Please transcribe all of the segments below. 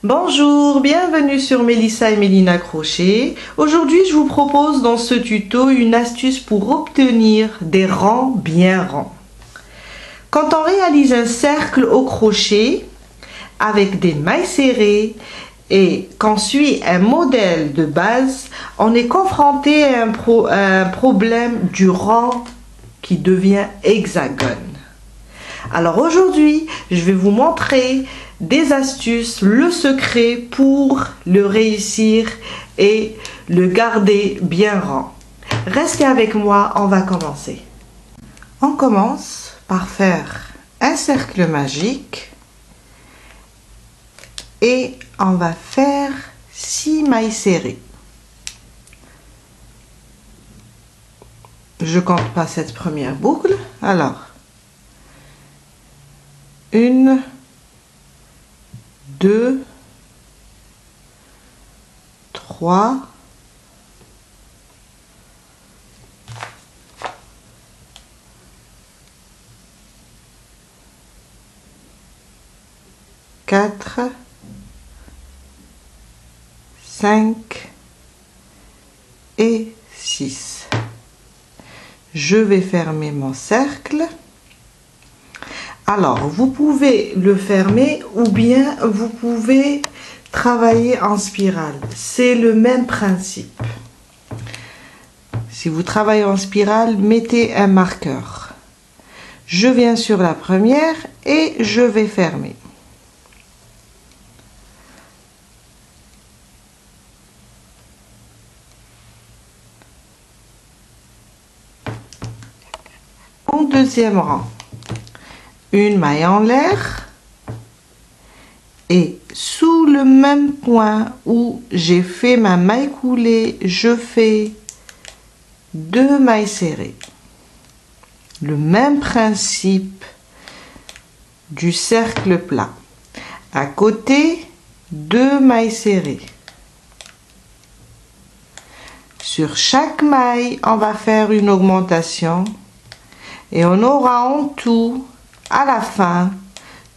Bonjour, bienvenue sur Mélissa et Mélina Crochet. Aujourd'hui, je vous propose dans ce tuto une astuce pour obtenir des rangs bien rangs. Quand on réalise un cercle au crochet avec des mailles serrées et qu'on suit un modèle de base, on est confronté à un problème du rang qui devient hexagone. Alors aujourd'hui, je vais vous montrer des astuces, le secret pour le réussir et le garder bien rang. Restez avec moi, on va commencer. On commence par faire un cercle magique et on va faire 6 mailles serrées. Je compte pas cette première boucle, alors 1, 2, 3, 4, 5 et 6. Je vais fermer mon cercle. Alors, vous pouvez le fermer ou bien vous pouvez travailler en spirale. C'est le même principe. Si vous travaillez en spirale, mettez un marqueur. Je viens sur la première et je vais fermer. Au deuxième rang, une maille en l'air et sous le même point où j'ai fait ma maille coulée, je fais 2 mailles serrées. Le même principe du cercle plat. À côté, 2 mailles serrées. Sur chaque maille, on va faire une augmentation et on aura en tout à la fin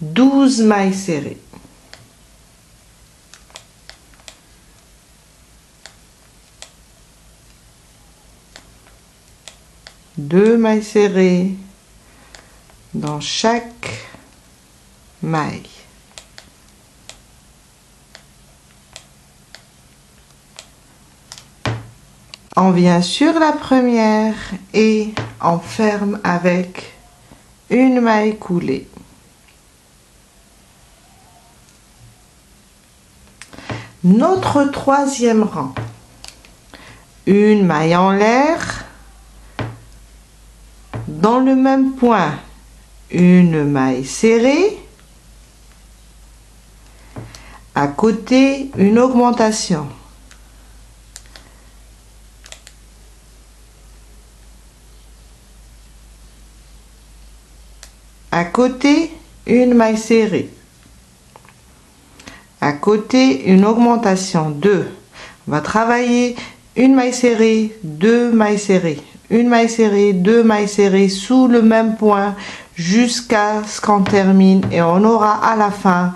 12 mailles serrées. Deux mailles serrées dans chaque maille. On vient sur la première et on ferme avec une maille coulée. Notre troisième rang, une maille en l'air, dans le même point, une maille serrée, à côté, une augmentation. À côté, une maille serrée. À côté, une augmentation 2. On va travailler une maille serrée, 2 mailles serrées, une maille serrée, 2 mailles serrées sous le même point jusqu'à ce qu'on termine et on aura à la fin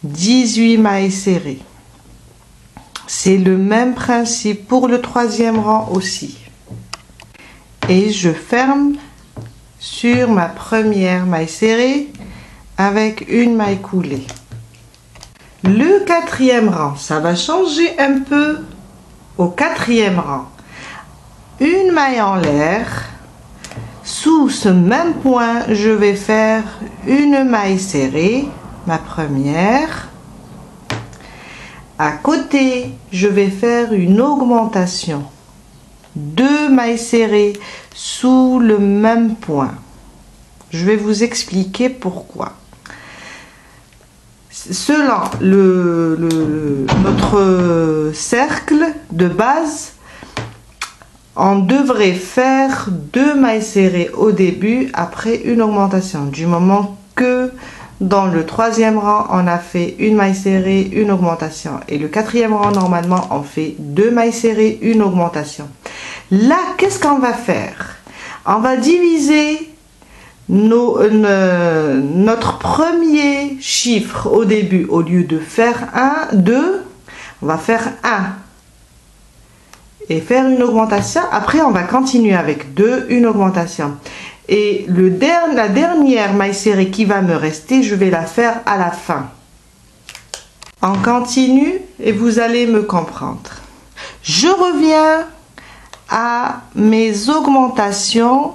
18 mailles serrées. C'est le même principe pour le troisième rang aussi. Et je ferme sur ma première maille serrée avec une maille coulée. Le quatrième rang, ça va changer un peu au quatrième rang. Une maille en l'air, sous ce même point, je vais faire une maille serrée, ma première. À côté, je vais faire une augmentation. 2 mailles serrées sous le même point. Je vais vous expliquer pourquoi. Selon notre cercle de base, on devrait faire 2 mailles serrées au début, après une augmentation. Du moment que dans le troisième rang, on a fait une maille serrée, une augmentation. Et le quatrième rang, normalement, on fait 2 mailles serrées, une augmentation. Là, qu'est-ce qu'on va faire? On va diviser notre premier chiffre au début. Au lieu de faire 1, 2, on va faire 1 et faire une augmentation. Après, on va continuer avec 2, une augmentation. Et la dernière maille serrée qui va me rester, je vais la faire à la fin. On continue et vous allez me comprendre. Je reviens à mes augmentations.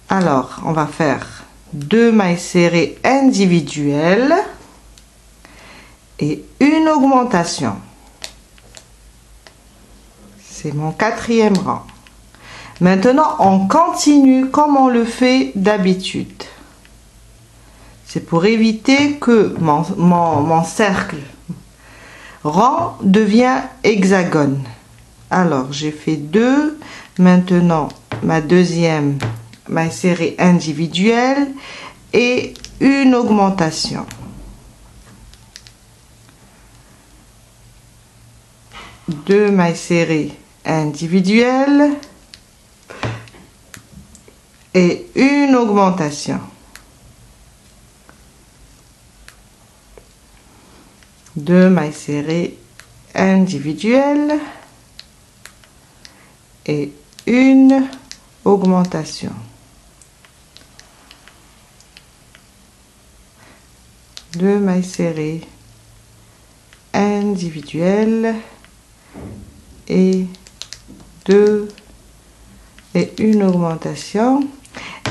Alors, on va faire 2 mailles serrées individuelles et une augmentation. C'est mon 4e rang. Maintenant, on continue comme on le fait d'habitude. C'est pour éviter que mon cercle rang devient hexagone. Alors, j'ai fait 2. Maintenant, ma deuxième maille serrée individuelle et une augmentation. 2 mailles serrées individuelles et une augmentation. 2 mailles serrées individuelles et une augmentation. 2 mailles serrées individuelles et une augmentation.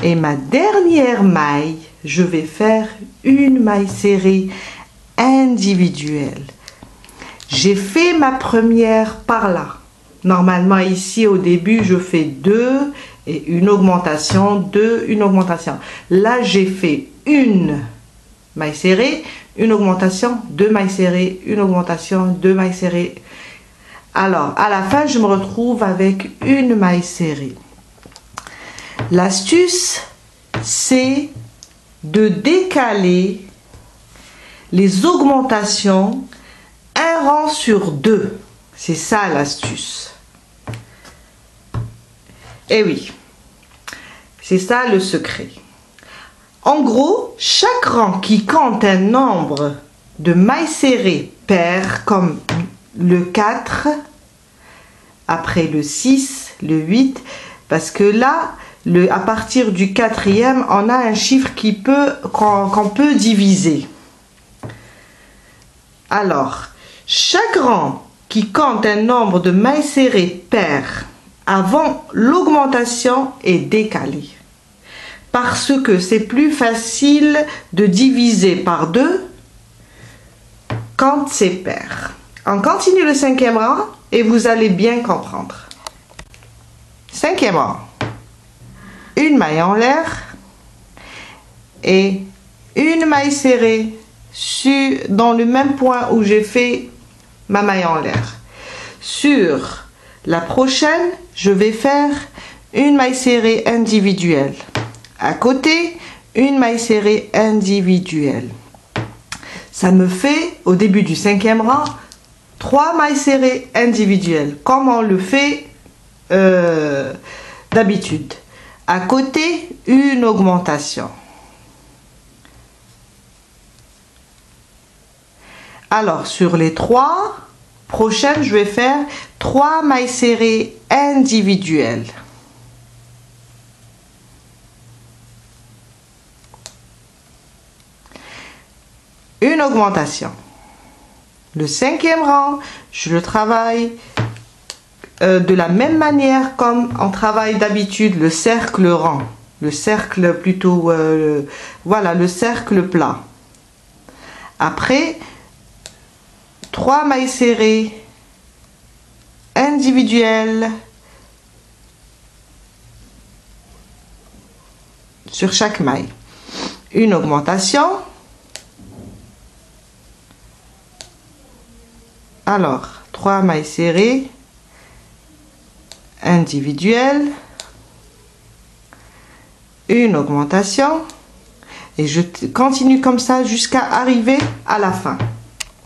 Et ma dernière maille, je vais faire une maille serrée individuelle. J'ai fait ma première par là. Normalement ici au début je fais 2 et une augmentation, 2, une augmentation. Là j'ai fait une maille serrée, une augmentation, 2 mailles serrées, une augmentation, 2 mailles serrées. Alors à la fin je me retrouve avec une maille serrée. L'astuce c'est de décaler les augmentations un rang sur 2. C'est ça l'astuce. Et oui, c'est ça le secret. En gros, chaque rang qui compte un nombre de mailles serrées paires, comme le 4, après le 6, le 8, parce que là, à partir du 4e, on a un chiffre qu'on peut diviser. Alors, chaque rang qui compte un nombre de mailles serrées paires avant l'augmentation est décalé. Parce que c'est plus facile de diviser par 2 quand c'est pair. On continue le 5e rang et vous allez bien comprendre. 5e rang. Une maille en l'air et une maille serrée dans le même point où j'ai fait ma maille en l'air. Sur la prochaine, je vais faire une maille serrée individuelle. À côté, une maille serrée individuelle. Ça me fait, au début du 5e rang, 3 mailles serrées individuelles, comme on le fait d'habitude. À côté, une augmentation. Alors, sur les 3 prochaines, je vais faire 3 mailles serrées individuelles. Une augmentation. Le 5e rang, je le travaille de la même manière comme on travaille d'habitude le cercle rang. Le cercle plutôt, voilà, le cercle plat. Après, 3 mailles serrées individuelles sur chaque maille. Une augmentation. Alors, 3 mailles serrées individuelles, une augmentation et je continue comme ça jusqu'à arriver à la fin.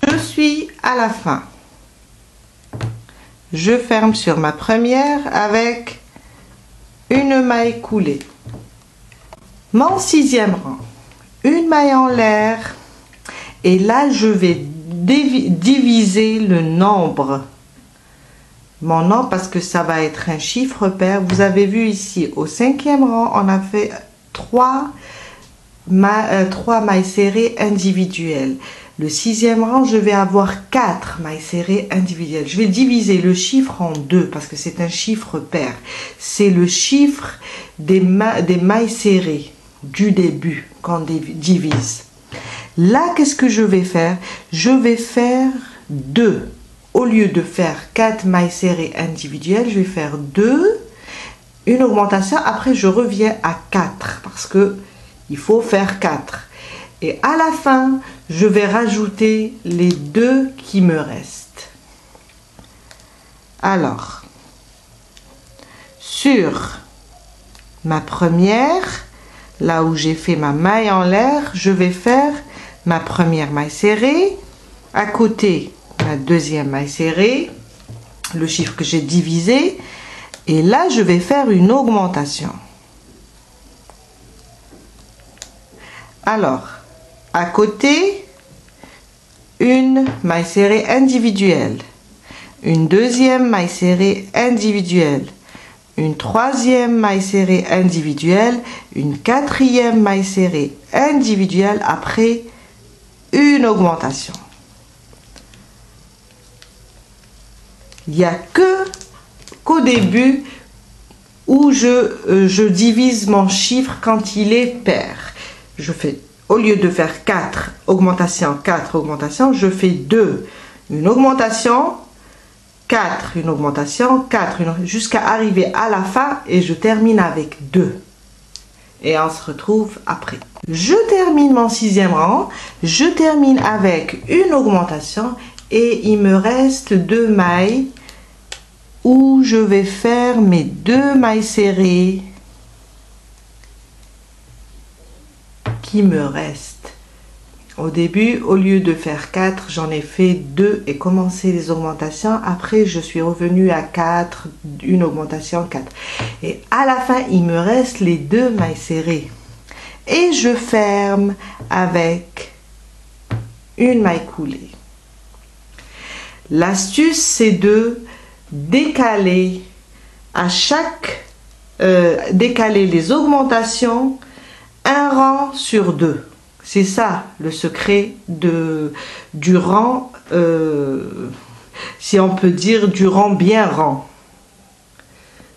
Je suis à la fin. Je ferme sur ma première avec une maille coulée. Mon sixième rang, une maille en l'air, et là je vais diviser le nombre, mon nombre, parce que ça va être un chiffre pair. Vous avez vu ici au cinquième rang on a fait 3 mailles serrées individuelles. Le sixième rang, je vais avoir 4 mailles serrées individuelles. Je vais diviser le chiffre en deux parce que c'est un chiffre pair. C'est le chiffre des mailles serrées du début qu'on divise. Là, qu'est-ce que je vais faire? Je vais faire 2. Au lieu de faire 4 mailles serrées individuelles, je vais faire 2, une augmentation. Après, je reviens à 4 parce que il faut faire 4. Et à la fin, je vais rajouter les 2 qui me restent. Alors, sur ma première, là où j'ai fait ma maille en l'air, je vais faire ma première maille serrée. À côté, ma deuxième maille serrée, le chiffre que j'ai divisé. Et là, je vais faire une augmentation. Alors, à côté, une maille serrée individuelle, une deuxième maille serrée individuelle, une troisième maille serrée individuelle, une quatrième maille serrée individuelle, après une augmentation. Il n'y a qu'au début où je divise mon chiffre quand il est pair. Je fais, au lieu de faire 4 augmentations, 4 augmentations, je fais 2, une augmentation, 4, une augmentation, 4, jusqu'à arriver à la fin et je termine avec 2. Et on se retrouve après. Je termine mon sixième rang, je termine avec une augmentation et il me reste 2 mailles où je vais faire mes 2 mailles serrées qui me restent. Au début, au lieu de faire 4, j'en ai fait 2 et commencé les augmentations. Après, je suis revenue à 4, une augmentation, 4. Et à la fin, il me reste les 2 mailles serrées. Et je ferme avec une maille coulée. L'astuce, c'est de décaler à chaque décaler les augmentations un rang sur 2. C'est ça le secret du rang, si on peut dire du rang bien rang,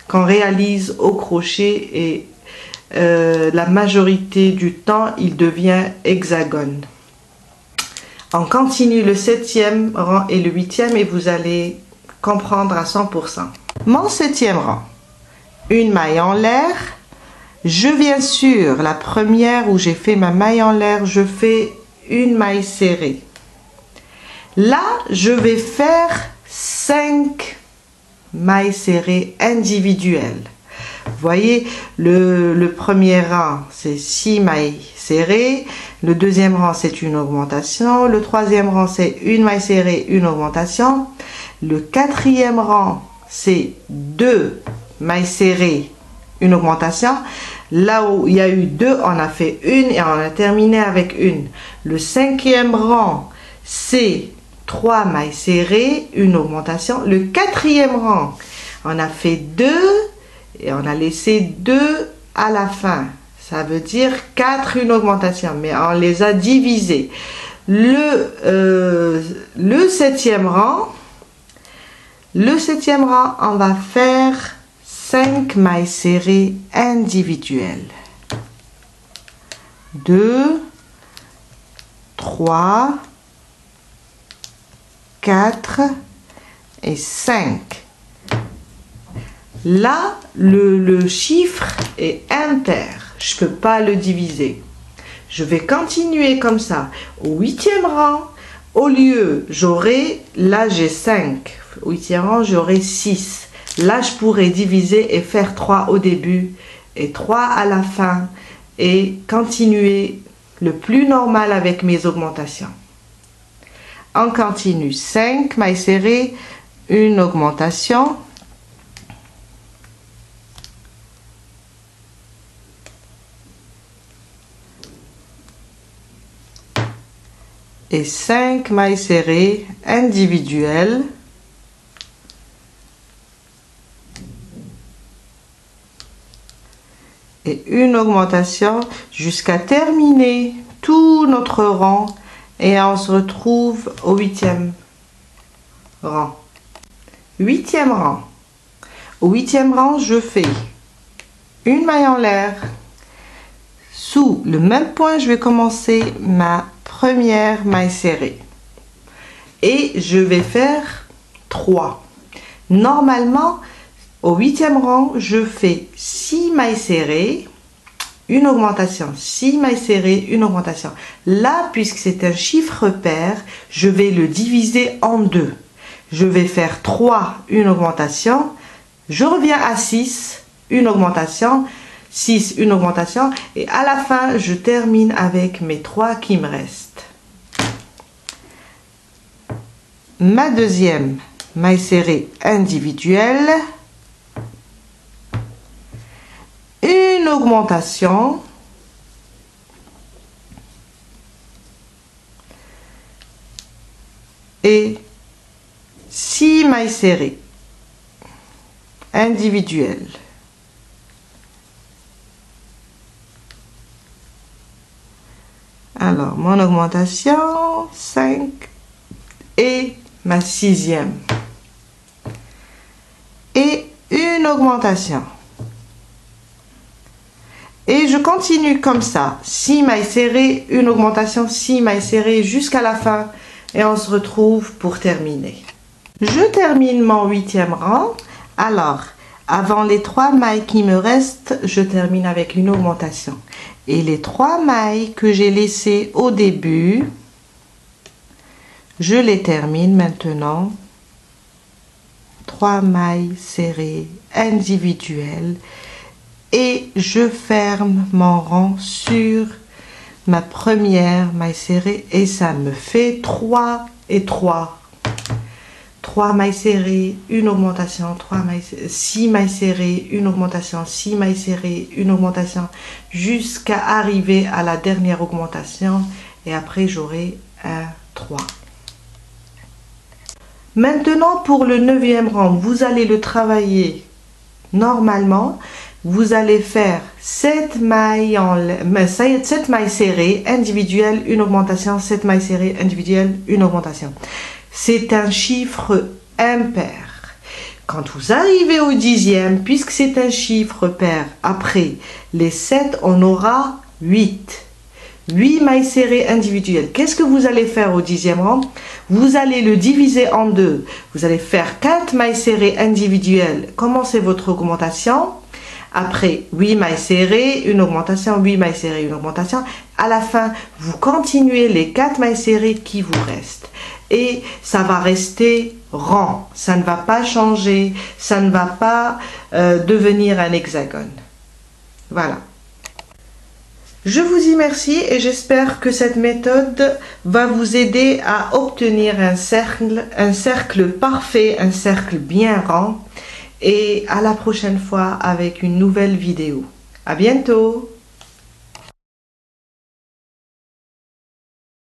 qu'on réalise au crochet, et la majorité du temps il devient hexagone. On continue le 7e rang et le 8e et vous allez comprendre à 100%. Mon 7e rang, une maille en l'air. Je viens sur la première où j'ai fait ma maille en l'air, je fais une maille serrée. Là, je vais faire 5 mailles serrées individuelles. Vous voyez, le premier rang, c'est 6 mailles serrées. Le deuxième rang, c'est une augmentation. Le troisième rang, c'est une maille serrée, une augmentation. Le quatrième rang, c'est 2 mailles serrées, une augmentation. Là où il y a eu 2, on a fait une et on a terminé avec une. Le cinquième rang, c'est 3 mailles serrées, une augmentation. Le quatrième rang, on a fait 2 et on a laissé 2 à la fin. Ça veut dire 4, une augmentation, mais on les a divisés. Le 7e rang, on va faire 5 mailles serrées individuelles. 2, 3, 4 et 5. Là, le chiffre est impair. Je ne peux pas le diviser. Je vais continuer comme ça. Au 8e rang, au lieu, là j'ai 5. Au 8e rang, j'aurai 6. Là, je pourrais diviser et faire 3 au début et 3 à la fin et continuer le plus normal avec mes augmentations. On continue. 5 mailles serrées, une augmentation. et 5 mailles serrées individuelles et une augmentation jusqu'à terminer tout notre rang et on se retrouve au 8e rang. 8e rang. Au 8e rang, je fais une maille en l'air. Sous le même point, je vais commencer ma première maille serrée et je vais faire 3. Normalement, au 8e rang, je fais 6 mailles serrées, une augmentation, 6 mailles serrées, une augmentation. Là, puisque c'est un chiffre pair, je vais le diviser en 2. Je vais faire 3, une augmentation. Je reviens à 6, une augmentation. 6, une augmentation. Et à la fin, je termine avec mes 3 qui me restent. Ma deuxième maille serrée individuelle. Une augmentation. Et 6 mailles serrées individuelles. Alors, mon augmentation, 5 et ma 6e. Et une augmentation. Et je continue comme ça. 6 mailles serrées, une augmentation, 6 mailles serrées jusqu'à la fin. Et on se retrouve pour terminer. Je termine mon 8e rang. Alors, avant les 3 mailles qui me restent, je termine avec une augmentation. Et les 3 mailles que j'ai laissées au début, je les termine maintenant. 3 mailles serrées individuelles. Et je ferme mon rang sur ma première maille serrée. Et ça me fait 3 et 3. 3 mailles serrées, une augmentation, 6 mailles serrées, une augmentation, 6 mailles serrées, une augmentation, jusqu'à arriver à la dernière augmentation. Et après, j'aurai un 3. Maintenant, pour le 9e rang, vous allez le travailler normalement. Vous allez faire 7 mailles serrées individuelles, une augmentation, 7 mailles serrées individuelles, une augmentation. C'est un chiffre impair. Quand vous arrivez au 10e, puisque c'est un chiffre pair, après les 7, on aura 8. 8 mailles serrées individuelles. Qu'est-ce que vous allez faire au 10e rang? Vous allez le diviser en 2. Vous allez faire 4 mailles serrées individuelles. Commencez votre augmentation. Après 8 mailles serrées, une augmentation, 8 mailles serrées, une augmentation. À la fin, vous continuez les 4 mailles serrées qui vous restent. Et ça va rester rang. Ça ne va pas changer. Ça ne va pas devenir un hexagone. Voilà. Je vous y remercie et j'espère que cette méthode va vous aider à obtenir un cercle parfait, un cercle bien rang. Et à la prochaine fois avec une nouvelle vidéo. À bientôt!